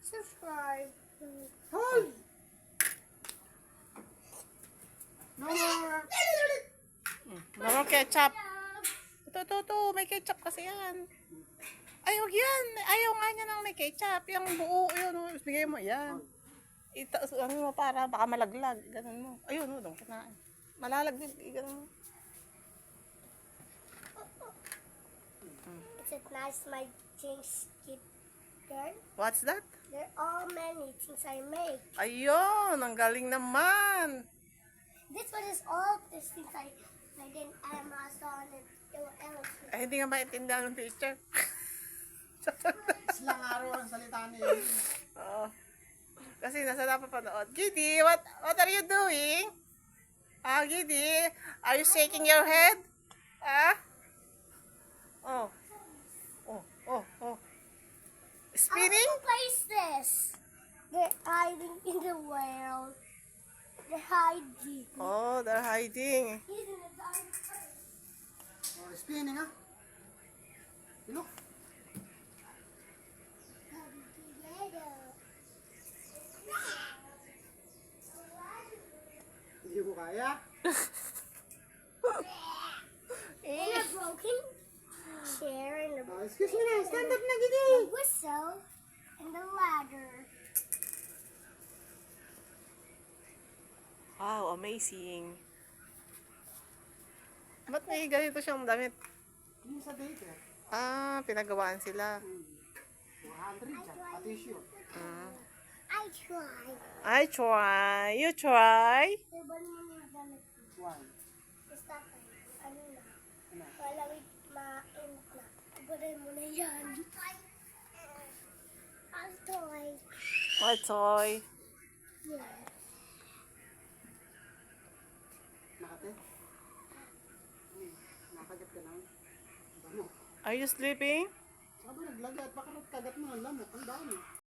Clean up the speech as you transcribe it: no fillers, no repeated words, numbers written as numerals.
Subscribe. Hoy! No more. No more ketchup. Ito. May ketchup kasi yan. Ay, huwag yan. Ayaw nga niya ng may ketchup. Yung buo, yun. Bigay mo, yan. Ano mo para baka malaglag. Ganun mo. Ayun, doon kinain. Malalaglag. Ganun mo. Is it nice my things keep there? What's that? There are many things I make. Ayun, ang galing naman. This one is all the things I did Amazon and else. Ay, hindi nga maintindihan ng teacher. Silang araw ang salita niya. Oo. Kasi nasa napapanood. Giddy, what are you doing? Giddy, are you shaking your head? Oh. Spinning? Who plays this? They're hiding in the world. They're hiding. Oh, they're hiding. He's in the dark. Oh, spinning ha? Look. Hindi mo kaya? In a broken chair and a Oh, excuse me na, stand up na gidi. whistle and a ladder. Wow, amazing. Ba't may ganito siyang damit? Yung sa daycare. Pinagawaan sila. 400 dyan, pati shoe. I tried. I try. You try. Iban mo yung gamit ko. Why? Basta ano na. Ano? Malamig ma-end na. Ibarin mo na yan. I'll toy. What toy? Yeah. Nakate? Nakagat ka na. Ano? Are you sleeping? Sabi naglagat, baka nagkagat mo ng lamok. Ang dami.